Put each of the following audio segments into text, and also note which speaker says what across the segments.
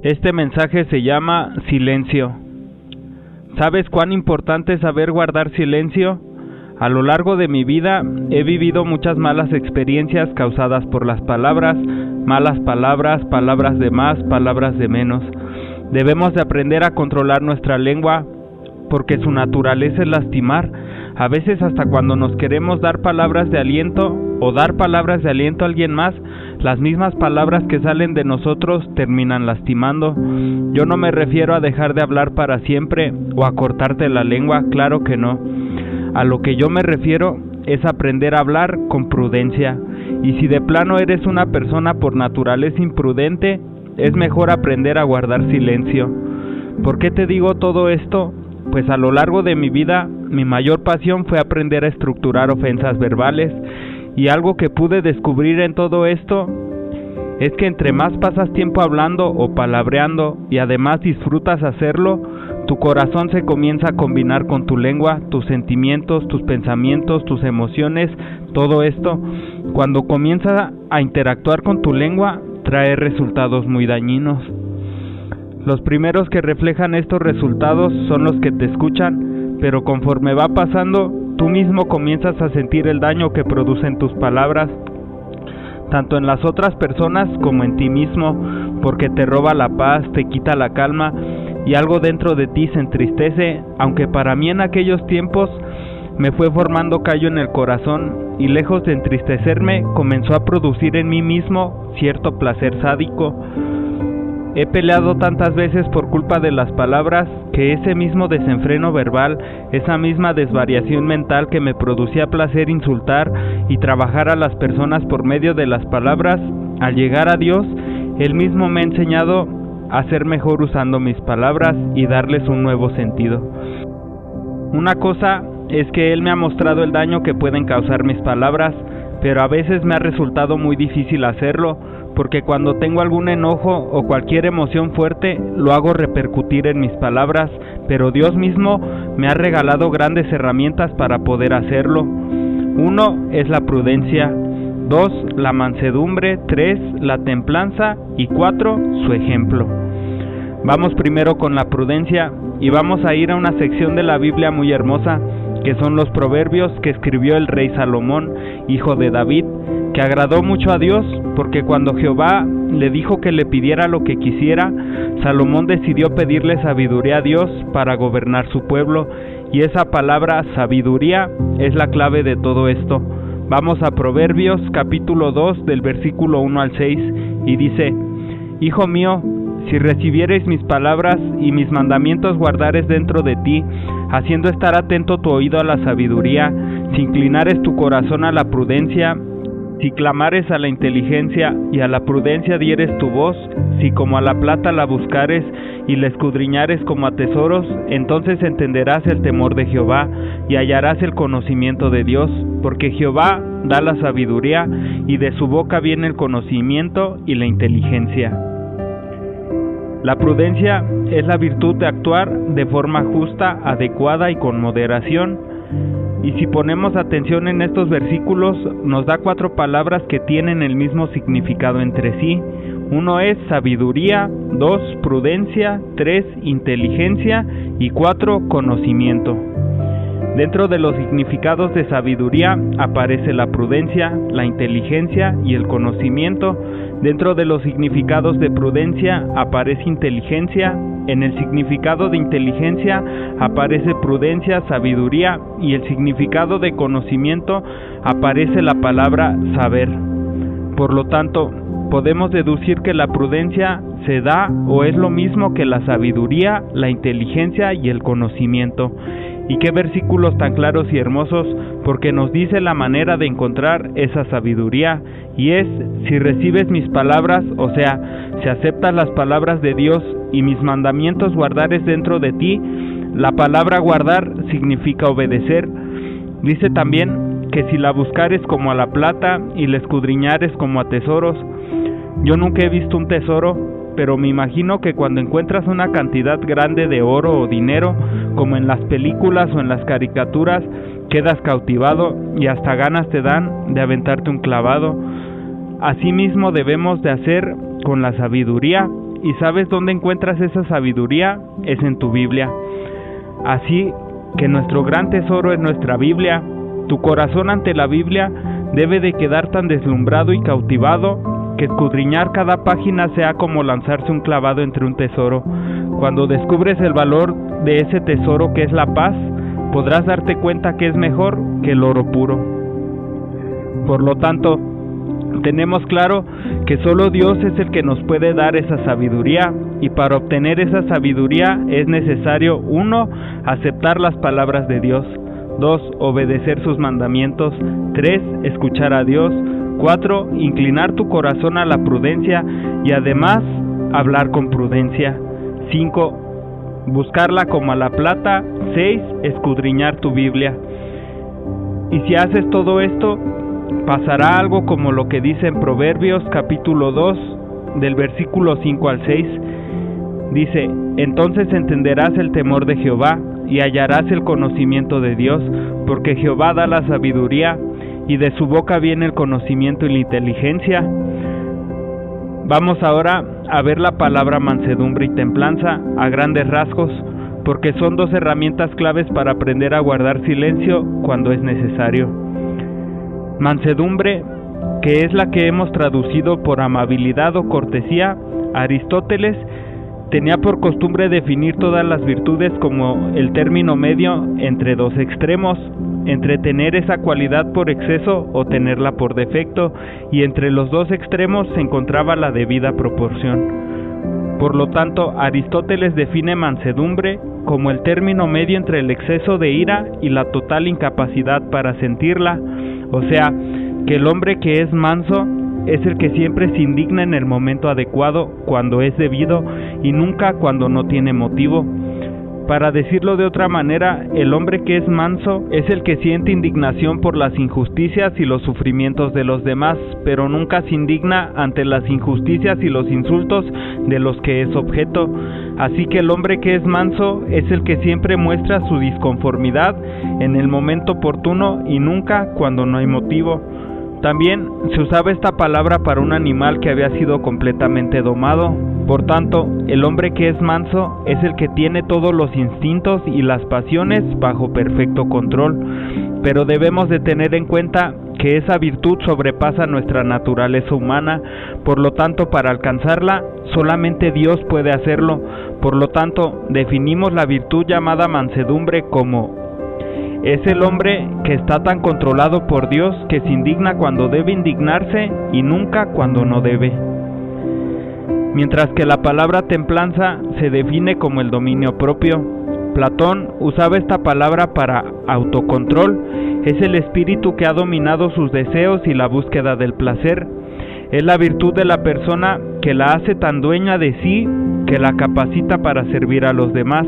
Speaker 1: Este mensaje se llama Silencio. ¿Sabes cuán importante es saber guardar silencio? A lo largo de mi vida he vivido muchas malas experiencias causadas por las palabras, malas palabras, palabras de más, palabras de menos. Debemos de aprender a controlar nuestra lengua porque su naturaleza es lastimar. A veces hasta cuando nos queremos dar palabras de aliento o dar palabras de aliento a alguien más, las mismas palabras que salen de nosotros terminan lastimando. Yo no me refiero a dejar de hablar para siempre o a cortarte la lengua, claro que no. A lo que yo me refiero es aprender a hablar con prudencia. Y si de plano eres una persona por naturaleza imprudente, es mejor aprender a guardar silencio. ¿Por qué te digo todo esto? Pues a lo largo de mi vida, mi mayor pasión fue aprender a estructurar ofensas verbales, y algo que pude descubrir en todo esto es que entre más pasas tiempo hablando o palabreando y además disfrutas hacerlo, tu corazón se comienza a combinar con tu lengua, tus sentimientos, tus pensamientos, tus emociones, todo esto. Cuando comienzas a interactuar con tu lengua, trae resultados muy dañinos. Los primeros que reflejan estos resultados son los que te escuchan, pero conforme va pasando, tú mismo comienzas a sentir el daño que producen tus palabras, tanto en las otras personas como en ti mismo, porque te roba la paz, te quita la calma y algo dentro de ti se entristece, aunque para mí en aquellos tiempos me fue formando callo en el corazón y lejos de entristecerme comenzó a producir en mí mismo cierto placer sádico. He peleado tantas veces por culpa de las palabras que ese mismo desenfreno verbal, esa misma desvariación mental que me producía placer insultar y trabajar a las personas por medio de las palabras, al llegar a Dios, Él mismo me ha enseñado a ser mejor usando mis palabras y darles un nuevo sentido. Una cosa es que Él me ha mostrado el daño que pueden causar mis palabras, pero a veces me ha resultado muy difícil hacerlo, porque cuando tengo algún enojo o cualquier emoción fuerte, lo hago repercutir en mis palabras, pero Dios mismo me ha regalado grandes herramientas para poder hacerlo. 1 es la prudencia, 2 la mansedumbre, 3 la templanza y 4 su ejemplo. Vamos primero con la prudencia y vamos a ir a una sección de la Biblia muy hermosa, que son los proverbios que escribió el rey Salomón, hijo de David, que agradó mucho a Dios, porque cuando Jehová le dijo que le pidiera lo que quisiera, Salomón decidió pedirle sabiduría a Dios para gobernar su pueblo, y esa palabra sabiduría es la clave de todo esto. Vamos a Proverbios capítulo 2 del versículo 1 al 6, y dice: Hijo mío, si recibieres mis palabras y mis mandamientos guardares dentro de ti, haciendo estar atento tu oído a la sabiduría, si inclinares tu corazón a la prudencia, si clamares a la inteligencia y a la prudencia dieres tu voz, si como a la plata la buscares y la escudriñares como a tesoros, entonces entenderás el temor de Jehová y hallarás el conocimiento de Dios, porque Jehová da la sabiduría y de su boca viene el conocimiento y la inteligencia. La prudencia es la virtud de actuar de forma justa, adecuada y con moderación. Y si ponemos atención en estos versículos, nos da 4 palabras que tienen el mismo significado entre sí. 1 es sabiduría, 2 prudencia, 3 inteligencia y 4 conocimiento. Dentro de los significados de sabiduría aparece la prudencia, la inteligencia y el conocimiento. Dentro de los significados de prudencia aparece inteligencia. En el significado de inteligencia aparece prudencia, sabiduría, y el significado de conocimiento aparece la palabra saber. Por lo tanto, podemos deducir que la prudencia se da o es lo mismo que la sabiduría, la inteligencia y el conocimiento. Y qué versículos tan claros y hermosos, porque nos dice la manera de encontrar esa sabiduría, y es: si recibes mis palabras, o sea, si aceptas las palabras de Dios y mis mandamientos guardares dentro de ti. La palabra guardar significa obedecer. Dice también que si la buscares como a la plata y la escudriñares como a tesoros. Yo nunca he visto un tesoro, pero me imagino que cuando encuentras una cantidad grande de oro o dinero, como en las películas o en las caricaturas, quedas cautivado y hasta ganas te dan de aventarte un clavado. Asimismo debemos de hacer con la sabiduría, ¿Y sabes dónde encuentras esa sabiduría? Es en tu Biblia. Así que nuestro gran tesoro es nuestra Biblia. Tu corazón ante la Biblia debe de quedar tan deslumbrado y cautivado que escudriñar cada página sea como lanzarse un clavado entre un tesoro. Cuando descubres el valor de ese tesoro que es la paz, podrás darte cuenta que es mejor que el oro puro. Por lo tanto, tenemos claro que solo Dios es el que nos puede dar esa sabiduría, y para obtener esa sabiduría es necesario 1. Aceptar las palabras de Dios, 2. Obedecer sus mandamientos, 3. Escuchar a Dios, 4. Inclinar tu corazón a la prudencia y además hablar con prudencia, 5. Buscarla como a la plata, 6. Escudriñar tu Biblia. Y si haces todo esto, pasará algo como lo que dice en Proverbios capítulo 2, del versículo 5 al 6. Dice: entonces entenderás el temor de Jehová y hallarás el conocimiento de Dios, porque Jehová da la sabiduría y de su boca viene el conocimiento y la inteligencia. Vamos ahora a ver la palabra mansedumbre y templanza a grandes rasgos, porque son 2 herramientas claves para aprender a guardar silencio cuando es necesario. Mansedumbre, que es la que hemos traducido por amabilidad o cortesía. Aristóteles tenía por costumbre definir todas las virtudes como el término medio entre 2 extremos, entre tener esa cualidad por exceso o tenerla por defecto, y entre los 2 extremos se encontraba la debida proporción. Por lo tanto, Aristóteles define mansedumbre como el término medio entre el exceso de ira y la total incapacidad para sentirla, o sea, que el hombre que es manso es el que siempre se indigna en el momento adecuado, cuando es debido, y nunca cuando no tiene motivo. Para decirlo de otra manera, el hombre que es manso es el que siente indignación por las injusticias y los sufrimientos de los demás, pero nunca se indigna ante las injusticias y los insultos de los que es objeto. Así que el hombre que es manso es el que siempre muestra su disconformidad en el momento oportuno y nunca cuando no hay motivo. También se usaba esta palabra para un animal que había sido completamente domado. Por tanto, el hombre que es manso es el que tiene todos los instintos y las pasiones bajo perfecto control, pero debemos de tener en cuenta que esa virtud sobrepasa nuestra naturaleza humana. Por lo tanto, para alcanzarla, solamente Dios puede hacerlo. Por lo tanto, definimos la virtud llamada mansedumbre como: es el hombre que está tan controlado por Dios que se indigna cuando debe indignarse y nunca cuando no debe. Mientras que la palabra templanza se define como el dominio propio. Platón usaba esta palabra para autocontrol. Es el espíritu que ha dominado sus deseos y la búsqueda del placer. Es la virtud de la persona que la hace tan dueña de sí que la capacita para servir a los demás.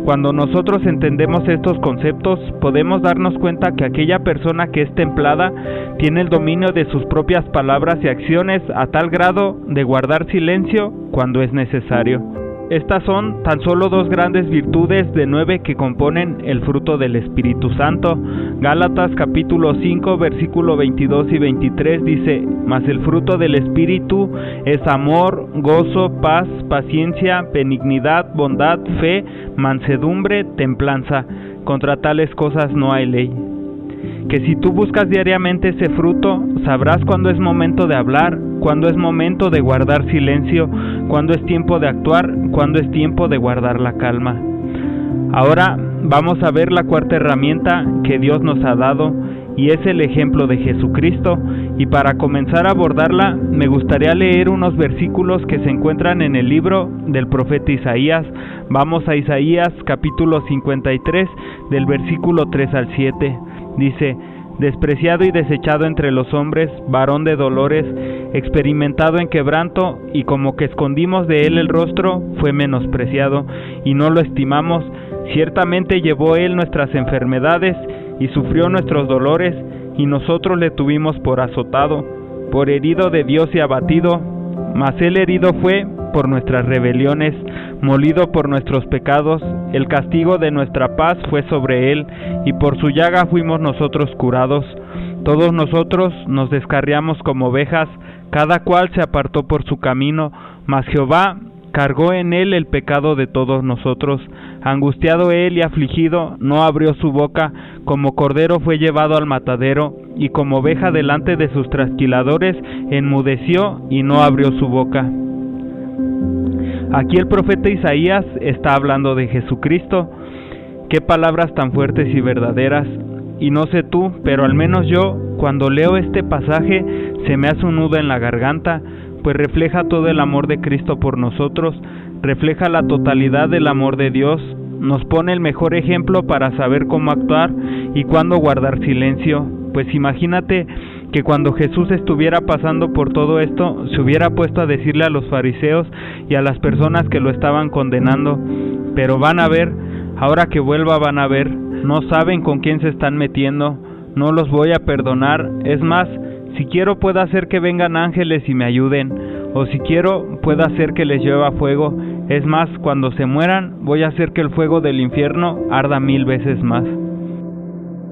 Speaker 1: Cuando nosotros entendemos estos conceptos, podemos darnos cuenta que aquella persona que es templada tiene el dominio de sus propias palabras y acciones a tal grado de guardar silencio cuando es necesario. Estas son tan solo 2 grandes virtudes de 9 que componen el fruto del Espíritu Santo. Gálatas capítulo 5 versículo 22 y 23 dice: mas el fruto del Espíritu es amor, gozo, paz, paciencia, benignidad, bondad, fe, mansedumbre, templanza. Contra tales cosas no hay ley. Que si tú buscas diariamente ese fruto, sabrás cuándo es momento de hablar, cuándo es momento de guardar silencio, cuándo es tiempo de actuar, cuándo es tiempo de guardar la calma. Ahora vamos a ver la 4ª herramienta que Dios nos ha dado, y es el ejemplo de Jesucristo. Y para comenzar a abordarla, me gustaría leer unos versículos que se encuentran en el libro del profeta Isaías. Vamos a Isaías capítulo 53, del versículo 3 al 7. Dice: despreciado y desechado entre los hombres, varón de dolores, experimentado en quebranto, y como que escondimos de él el rostro, fue menospreciado, y no lo estimamos. Ciertamente llevó él nuestras enfermedades, y sufrió nuestros dolores, y nosotros le tuvimos por azotado, por herido de Dios y abatido. Mas él herido fue por nuestras rebeliones, molido por nuestros pecados. El castigo de nuestra paz fue sobre él, y por su llaga fuimos nosotros curados. Todos nosotros nos descarriamos como ovejas, cada cual se apartó por su camino, mas Jehová cargó en él el pecado de todos nosotros. Angustiado él y afligido, no abrió su boca, como cordero fue llevado al matadero, y como oveja delante de sus trasquiladores, enmudeció y no abrió su boca. Aquí el profeta Isaías está hablando de Jesucristo. Qué palabras tan fuertes y verdaderas. Y no sé tú, pero al menos yo, cuando leo este pasaje, se me hace un nudo en la garganta, pues refleja todo el amor de Cristo por nosotros, refleja la totalidad del amor de Dios, nos pone el mejor ejemplo para saber cómo actuar y cuándo guardar silencio. Pues imagínate que cuando Jesús estuviera pasando por todo esto, se hubiera puesto a decirle a los fariseos y a las personas que lo estaban condenando, pero van a ver, ahora que vuelva van a ver, no saben con quién se están metiendo, no los voy a perdonar, es más, si quiero puedo hacer que vengan ángeles y me ayuden, o si quiero puedo hacer que les llueva fuego, es más, cuando se mueran voy a hacer que el fuego del infierno arda 1000 veces más.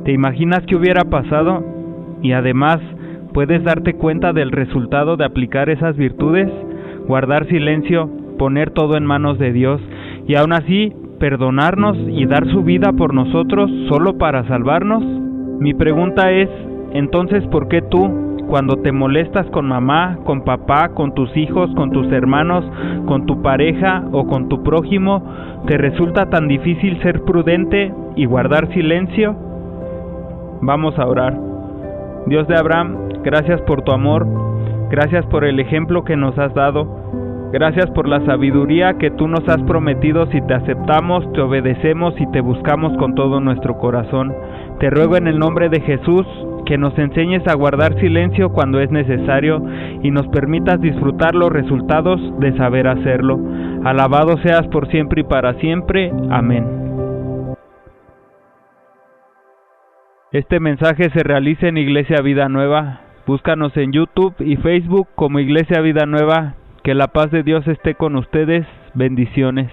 Speaker 1: ¿Te imaginas qué hubiera pasado? Y además, ¿puedes darte cuenta del resultado de aplicar esas virtudes? Guardar silencio, poner todo en manos de Dios, y aún así, perdonarnos y dar su vida por nosotros solo para salvarnos. Mi pregunta es, entonces, ¿por qué tú, cuando te molestas con mamá, con papá, con tus hijos, con tus hermanos, con tu pareja o con tu prójimo, te resulta tan difícil ser prudente y guardar silencio? Vamos a orar. Dios de Abraham, gracias por tu amor, gracias por el ejemplo que nos has dado, gracias por la sabiduría que tú nos has prometido si te aceptamos, te obedecemos y te buscamos con todo nuestro corazón. Te ruego en el nombre de Jesús que nos enseñes a guardar silencio cuando es necesario y nos permitas disfrutar los resultados de saber hacerlo. Alabado seas por siempre y para siempre. Amén. Este mensaje se realiza en Iglesia Vida Nueva. Búscanos en YouTube y Facebook como Iglesia Vida Nueva. Que la paz de Dios esté con ustedes. Bendiciones.